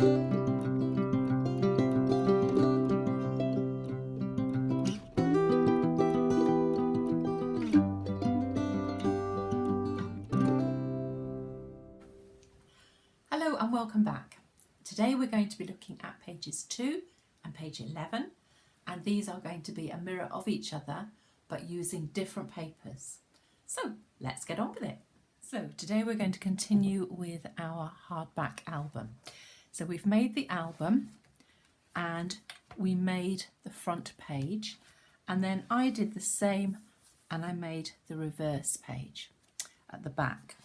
Hello and welcome back. Today we're going to be looking at pages 2 and page 11, and these are going to be a mirror of each other but using different papers. So let's get on with it. So today we're going to continue with our hardback album. So we've made the album and we made the front page, and then I did the same and I made the reverse page at the back.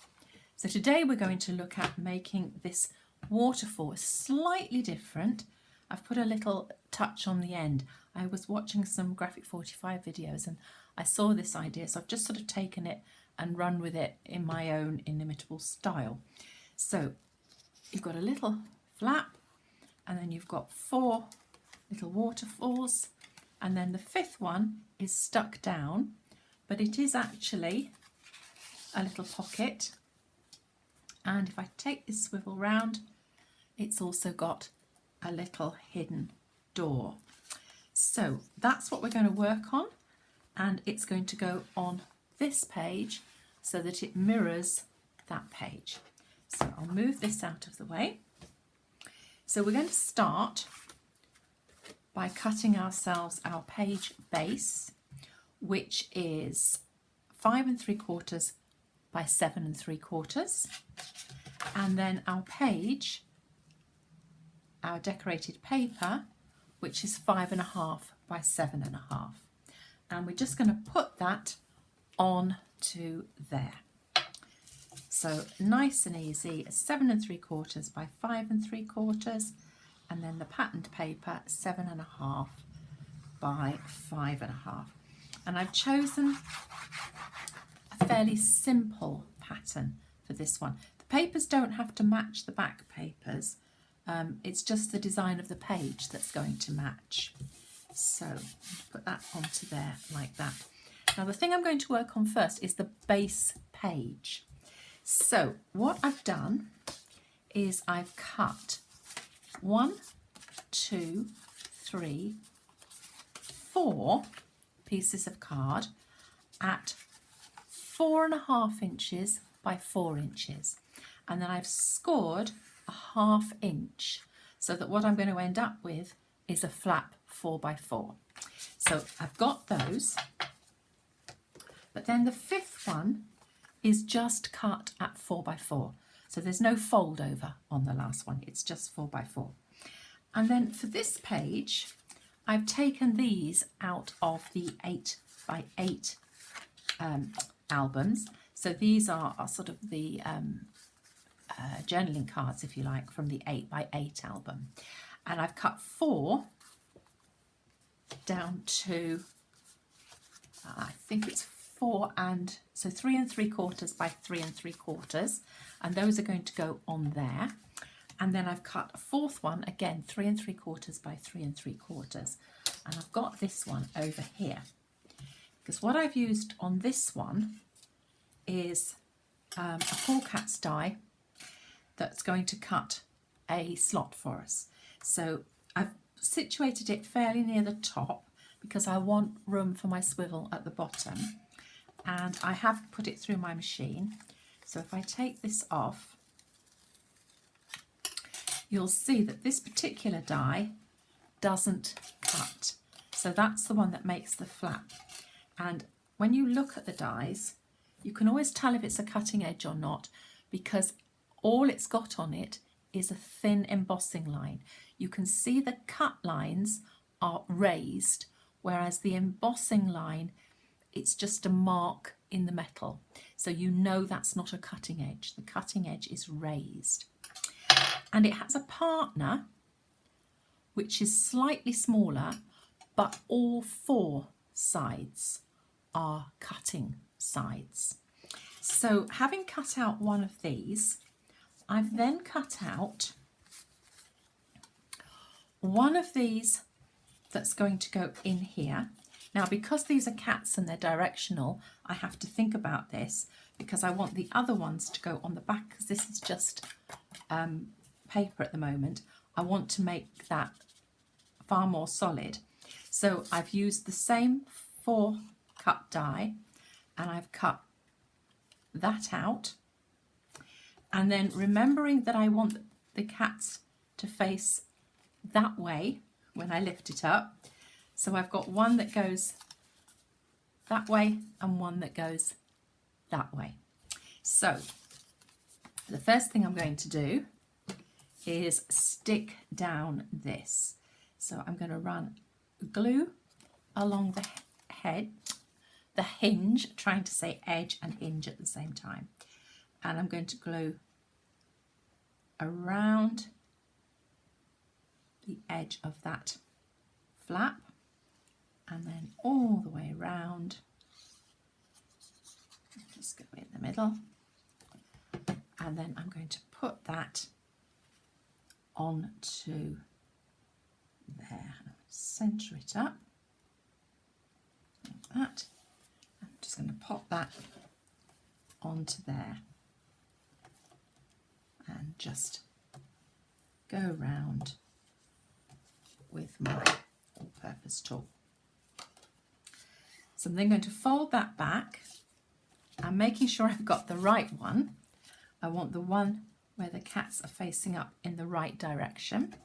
So today we're going to look at making this waterfall slightly different. I've put a little touch on the end. I was watching some Graphic 45 videos and I saw this idea, so I've just sort of taken it and run with it in my own inimitable style. So you've got a little flap, and then you've got 4 little waterfalls, and then the 5th one is stuck down, but it is actually a little pocket. And if I take this swivel round, it's also got a little hidden door. So that's what we're going to work on, and it's going to go on this page so that it mirrors that page. So I'll move this out of the way. So we're going to start by cutting ourselves our page base, which is 5 3/4 by 7 3/4, and then our page, our decorated paper, which is 5 1/2 by 7 1/2, and we're just going to put that on to there. So nice and easy, 7 3/4 by 5 3/4, and then the patterned paper 7 1/2 by 5 1/2, and I've chosen a fairly simple pattern for this one. The papers don't have to match the back papers, it's just the design of the page that's going to match. So put that onto there like that. Now the thing I'm going to work on first is the base page. So what I've done is I've cut 1, 2, 3, 4 pieces of card at 4 1/2 inches by 4 inches, and then I've scored a 1/2 inch, so that what I'm going to end up with is a flap 4 by 4. So I've got those, but then the 5th one is just cut at 4 by 4, so there's no fold over on the last one, it's just 4 by 4. And then for this page I've taken these out of the 8 by 8 albums. So these are sort of the journaling cards, if you like, from the 8 by 8 album, and I've cut 4 down to I think it's 4 and so 3 3/4 by 3 3/4, and those are going to go on there. And then I've cut a 4th one, again 3 3/4 by 3 3/4, and I've got this one over here, because what I've used on this one is a Paul Katz die that's going to cut a slot for us. So I've situated it fairly near the top because I want room for my swivel at the bottom, and I have put it through my machine. So if I take this off, you'll see that this particular die doesn't cut. So that's the one that makes the flap. And when you look at the dies, you can always tell if it's a cutting edge or not, because all it's got on it is a thin embossing line. You can see the cut lines are raised, whereas the embossing line, it's just a mark in the metal. So you know that's not a cutting edge. The cutting edge is raised. And it has a partner which is slightly smaller, but all 4 sides are cutting sides. So having cut out one of these, I've then cut out one of these that's going to go in here. Now, because these are cats and they're directional, I have to think about this, because I want the other ones to go on the back, because this is just paper at the moment. I want to make that far more solid. So I've used the same 4 cut die and I've cut that out. And then remembering that I want the cats to face that way when I lift it up. So I've got one that goes that way and one that goes that way. So the first thing I'm going to do is stick down this. So I'm going to run glue along the head, the hinge, trying to say edge and hinge at the same time. And I'm going to glue around the edge of that flap and then all the way around. Just go in the middle. And then I'm going to put that onto there. Centre it up like that. I'm just going to pop that onto there and just go round with my all-purpose tool. So I'm then going to fold that back and making sure I've got the right one. I want the one where the cats are facing up in the right direction,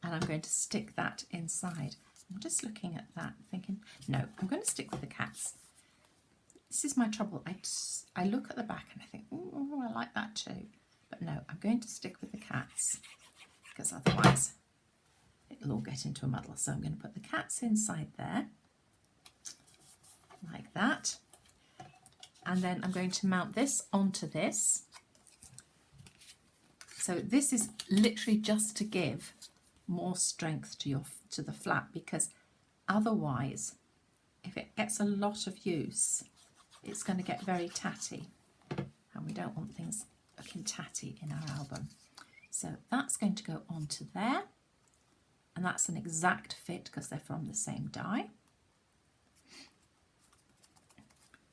and I'm going to stick that inside. I'm just looking at that thinking, no, I'm going to stick with the cats. This is my trouble. I look at the back and I think, oh, I like that too. But no, I'm going to stick with the cats because otherwise it'll all get into a muddle. So I'm going to put the cats inside there like that. And then I'm going to mount this onto this. So this is literally just to give more strength to the flap, because otherwise, if it gets a lot of use, it's going to get very tatty, and we don't want things looking tatty in our album. So that's going to go onto there, and that's an exact fit because they're from the same die.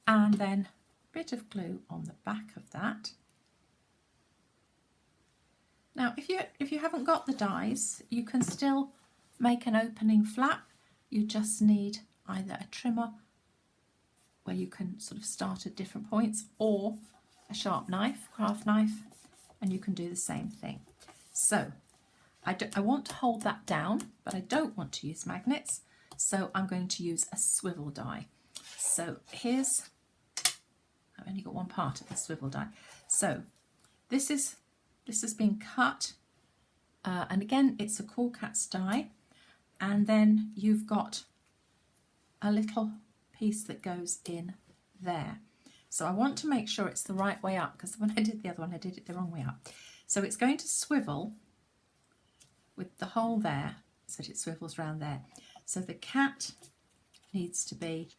And then a bit of glue on the back of that. Now, if you haven't got the dies, you can still make an opening flap. You just need either a trimmer where you can sort of start at different points, or a sharp knife, craft knife, and you can do the same thing. So I want to hold that down, but I don't want to use magnets, so I'm going to use a swivel die. So here's, I've only got one part of the swivel die. So this has been cut, and again it's a Cool Cats die, and then you've got a little piece that goes in there. So I want to make sure it's the right way up, because when I did the other one I did it the wrong way up. So it's going to swivel with the hole there so that it swivels around there. So the cat needs to be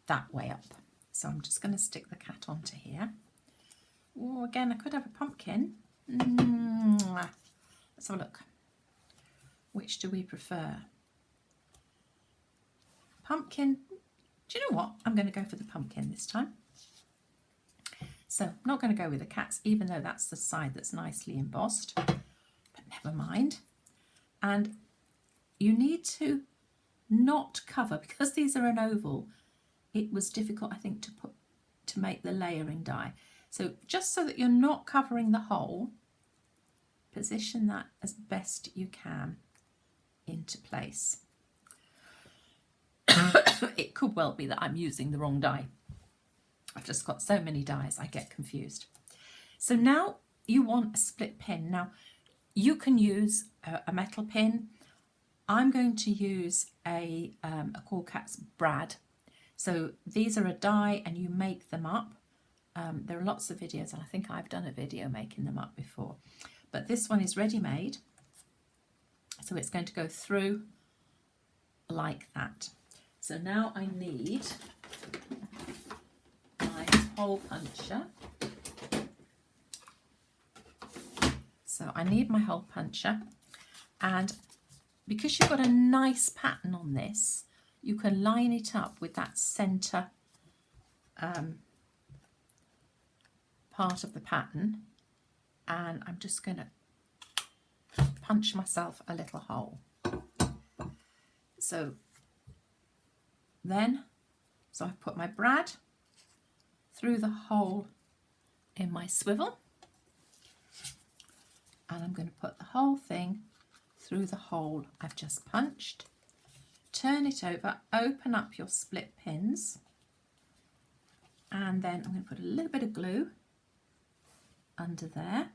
that way up. So I'm just going to stick the cat onto here. Oh, again, I could have a pumpkin. Let's have a look. Which do we prefer? Pumpkin. Do you know what? I'm going to go for the pumpkin this time. So I'm not going to go with the cats, even though that's the side that's nicely embossed. But never mind. And you need to not cover, because these are an oval. It was difficult, I think, to make the layering die. So just so that you're not covering the hole, position that as best you can into place. It could well be that I'm using the wrong die. I've just got so many dies I get confused. So now you want a split pin. Now you can use a metal pin. I'm going to use a Cool Cats brad. So these are a die and you make them up. There are lots of videos, and I think I've done a video making them up before. But this one is ready-made. So it's going to go through like that. So now I need my hole puncher. So I need my hole puncher, and because you've got a nice pattern on this, you can line it up with that centre part of the pattern, and I'm just going to punch myself a little hole. So I've put my brad through the hole in my swivel, and I'm going to put the whole thing through the hole I've just punched. Turn it over, open up your split pins, and then I'm going to put a little bit of glue under there.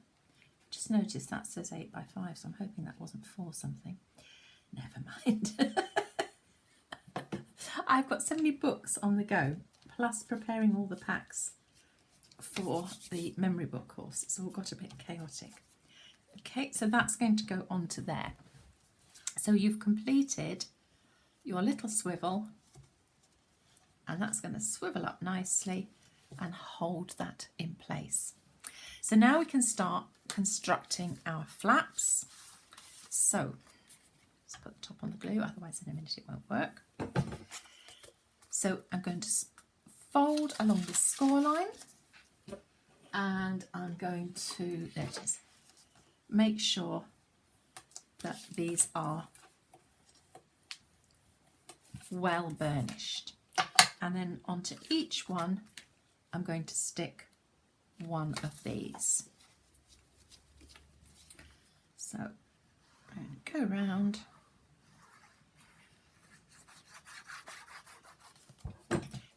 Just notice that says 8x5, so I'm hoping that wasn't for something. Never mind. I've got so many books on the go, plus preparing all the packs for the memory book course. It's all got a bit chaotic. Okay, so that's going to go onto there. So you've completed your little swivel, and that's going to swivel up nicely and hold that in place. So now we can start constructing our flaps. So let's put the top on the glue, otherwise in a minute it won't work. So I'm going to fold along the score line, and I'm going to, there it is, make sure that these are well burnished. And then onto each one, I'm going to stick one of these. So I'm going to go round.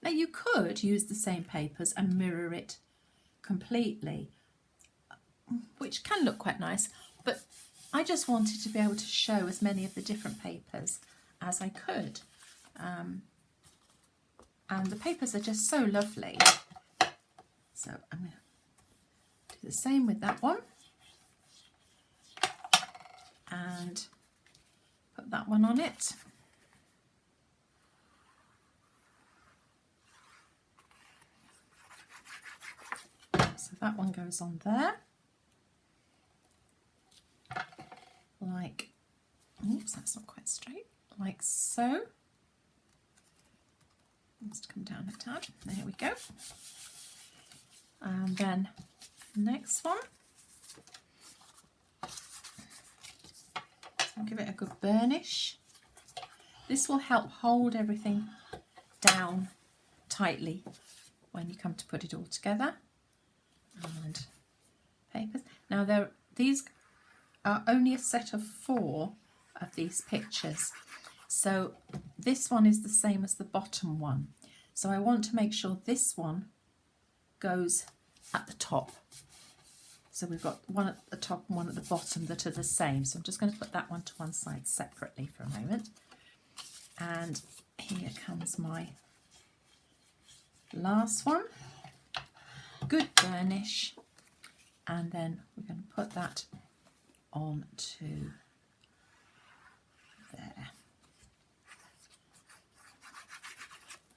Now you could use the same papers and mirror it completely, which can look quite nice, but I just wanted to be able to show as many of the different papers as I could. And the papers are just so lovely. So I'm going to do the same with that one. And put that one on it. So that one goes on there. Like, oops, that's not quite straight. Like so. Must come down a tad. There we go. And then next one. So give it a good burnish. This will help hold everything down tightly when you come to put it all together. And papers. Now these are only a set of 4 of these pictures. So this one is the same as the bottom one. So I want to make sure this one goes at the top. So we've got one at the top and one at the bottom that are the same. So I'm just going to put that one to one side separately for a moment. And here comes my last one. Good burnish. And then we're going to put that on to there.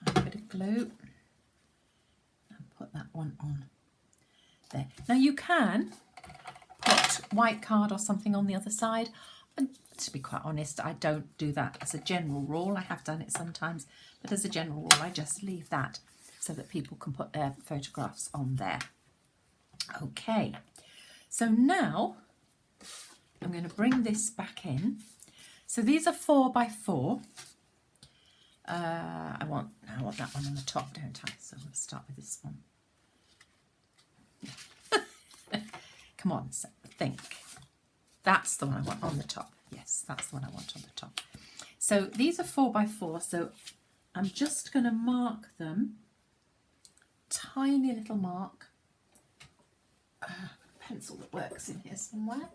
A bit of glue and put that one on there. Now you can put white card or something on the other side, and to be quite honest, I don't do that as a general rule. I have done it sometimes, but as a general rule I just leave that so that people can put their photographs on there. Okay, so now I'm going to bring this back in. So these are 4x4. I want that one on the top, don't I? So we'll start with this one. Come on, think. That's the one I want on the top. Yes, that's the one I want on the top. So these are 4x4. So I'm just going to mark them. Tiny little mark. Pencil that works in here somewhere.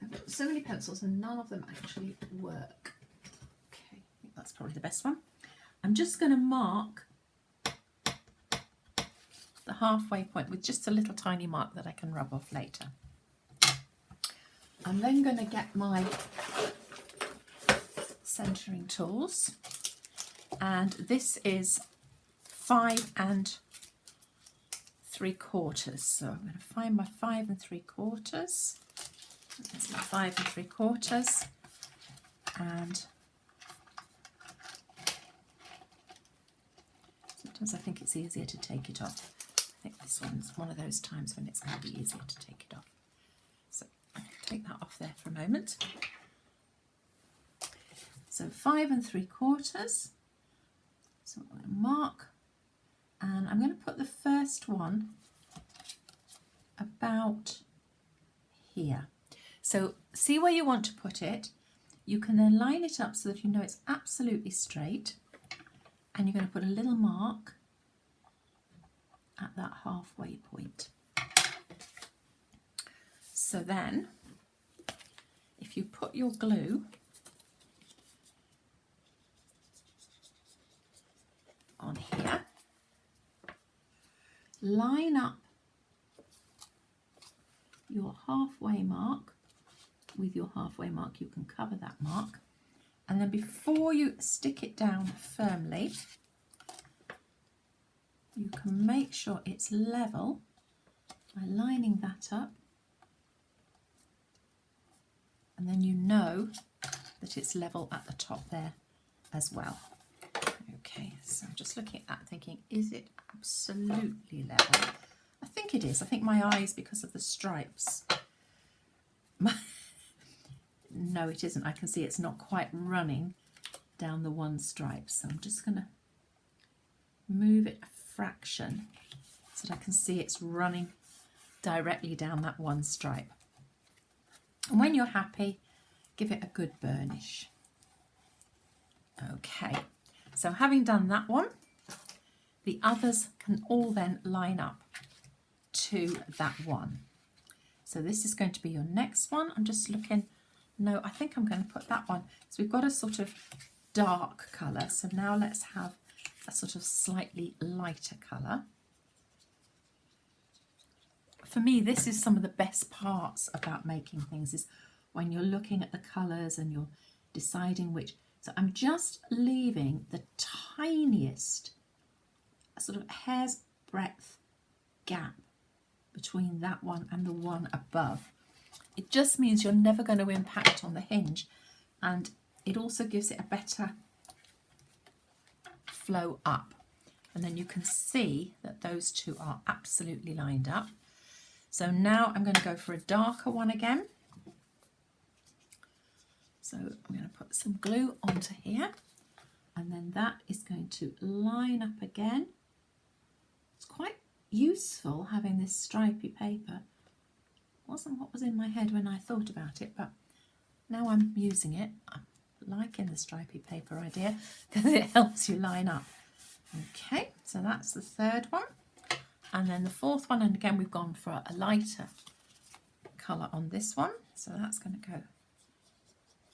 I've got so many pencils and none of them actually work. Okay, I think that's probably the best one. I'm just going to mark the halfway point with just a little tiny mark that I can rub off later. I'm then going to get my centering tools, and this is 5 3/4. So I'm going to find my 5 3/4. That's my 5 3/4, and sometimes I think it's easier to take it off. I think this one's one of those times when it's going to be easier to take it off. So I'm going to take that off there for a moment. So 5 3/4. So I'm going to mark, and I'm going to put the first one about here. So see where you want to put it. You can then line it up so that you know it's absolutely straight, and you're going to put a little mark at that halfway point. So then if you put your glue on here, line up your halfway mark with your halfway mark. You can cover that mark, and then before you stick it down firmly, you can make sure it's level by lining that up, and then you know that it's level at the top there as well. Okay, so I'm just looking at that thinking, is it absolutely level? I think it is. I think my eyes, because of the stripes. No, it isn't. I can see it's not quite running down the one stripe. So I'm just going to move it a fraction so that I can see it's running directly down that one stripe. And when you're happy, give it a good burnish. Okay, so having done that one, the others can all then line up to that one. So this is going to be your next one. I'm just looking, no, I think I'm going to put that one. So we've got a sort of dark colour. So now let's have a sort of slightly lighter colour. For me, this is some of the best parts about making things, is when you're looking at the colours and you're deciding which. So I'm just leaving the tiniest sort of hair's breadth gap between that one and the one above. It just means you're never going to impact on the hinge, and it also gives it a better flow up. And then you can see that those two are absolutely lined up. So now I'm going to go for a darker one again. So I'm going to put some glue onto here, and then that is going to line up again. It's quite useful having this stripy paper. Wasn't what was in my head when I thought about it, but now I'm using it. I'm liking the stripy paper idea because it helps you line up. Okay, so that's the third one. And then the fourth one, and again we've gone for a lighter colour on this one. So that's going to go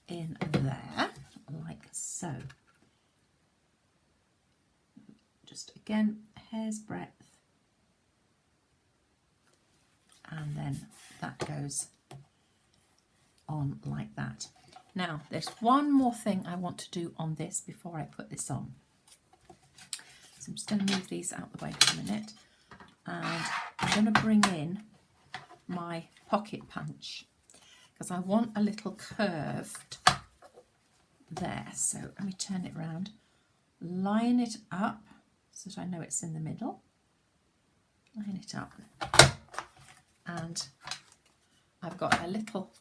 in there, like so. Just again, hair's breadth. And then that goes on like that. Now, there's one more thing I want to do on this before I put this on. So I'm just going to move these out the way for a minute. And I'm going to bring in my pocket punch because I want a little curved there. So let me turn it around, line it up so that I know it's in the middle. Line it up. And I've got a little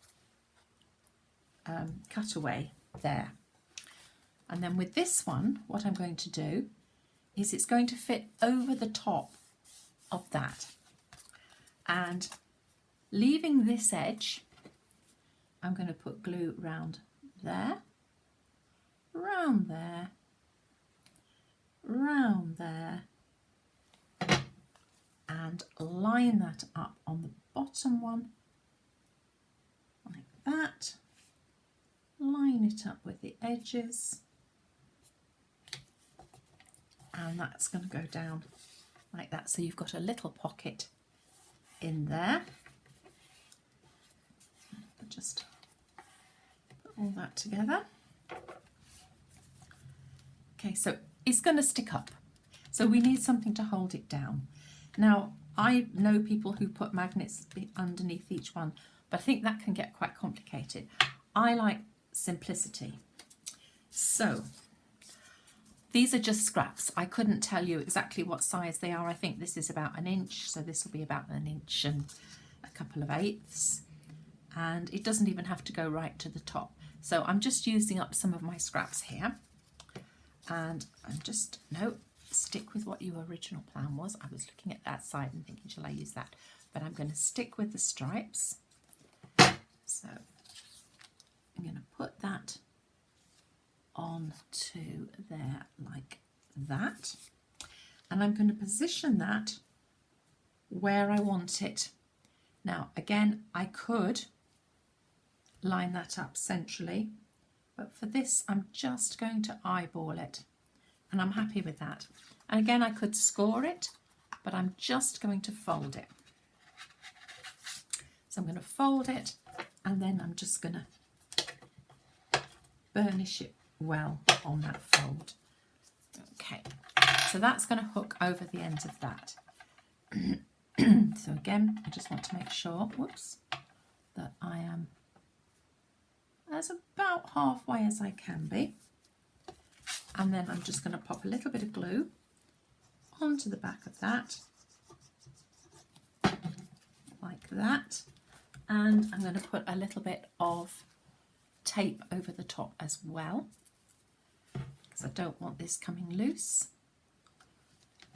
cutaway there. And then with this one, what I'm going to do is it's going to fit over the top of that. And leaving this edge, I'm going to put glue round there, round there, round there, and line that up on the bottom one like that. Line it up with the edges, and that's going to go down like that. So you've got a little pocket in there. Just put all that together. Okay, so it's going to stick up. So we need something to hold it down. Now, I know people who put magnets underneath each one, but I think that can get quite complicated. I like simplicity. So these are just scraps. I couldn't tell you exactly what size they are. I think this is about 1 inch, so this will be about 1 inch and a couple of eighths. and it doesn't even have to go right to the top. So I'm just using up some of my scraps here, and I'm just, no, stick with what your original plan was. I was looking at that side and thinking, shall I use that? But I'm going to stick with the stripes. So I'm going to put that onto there like that, and I'm going to position that where I want it. Now again, I could line that up centrally, but for this I'm just going to eyeball it, and I'm happy with that. And again, I could score it, but I'm just going to fold it. So I'm going to fold it, and then I'm just going to burnish it well on that fold. Okay, so that's going to hook over the end of that. So again, I just want to make sure, whoops, that I am as about halfway as I can be. And then I'm just going to pop a little bit of glue onto the back of that, like that. And I'm going to put a little bit of tape over the top as well, because I don't want this coming loose.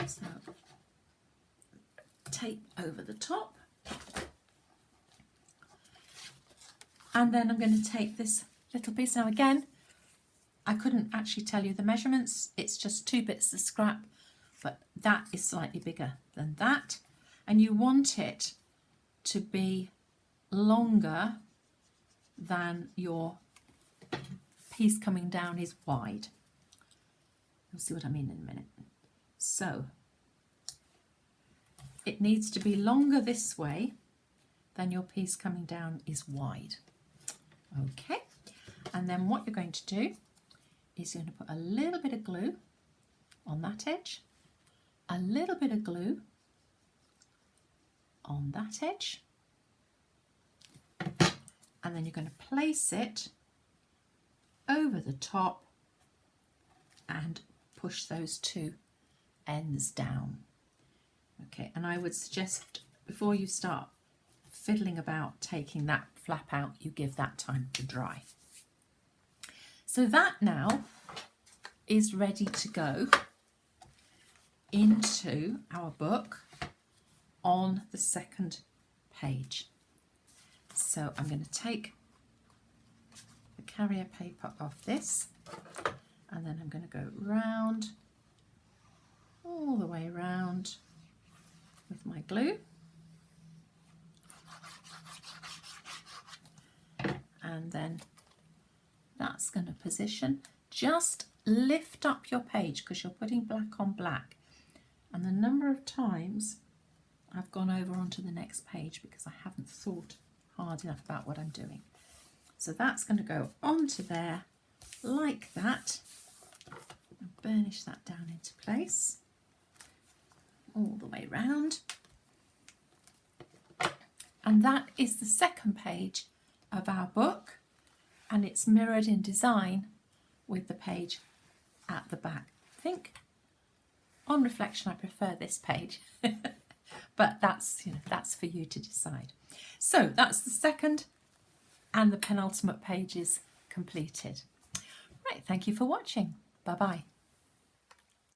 So tape over the top, and then I'm going to take this little piece. Now again, I couldn't actually tell you the measurements, it's just 2 bits of scrap, but that is slightly bigger than that, and you want it to be longer than your piece coming down is wide. You'll see what I mean in a minute. So it needs to be longer this way than your piece coming down is wide. Okay, and then what you're going to do is you're going to put a little bit of glue on that edge, a little bit of glue on that edge, and then you're going to place it over the top and push those 2 ends down. Okay, and I would suggest before you start fiddling about taking that flap out, you give that time to dry. So that now is ready to go into our book on the second page. So I'm going to take the carrier paper off this, and then I'm going to go round, all the way round with my glue, and then that's going to position. Just lift up your page because you're putting black on black, and the number of times I've gone over onto the next page because I haven't thought hard enough about what I'm doing. So that's going to go onto there like that, and burnish that down into place all the way round, and that is the second page of our book, and it's mirrored in design with the page at the back. I think on reflection I prefer this page but that's, that's for you to decide. So that's the second and the penultimate pages completed. Right, thank you for watching. Bye bye.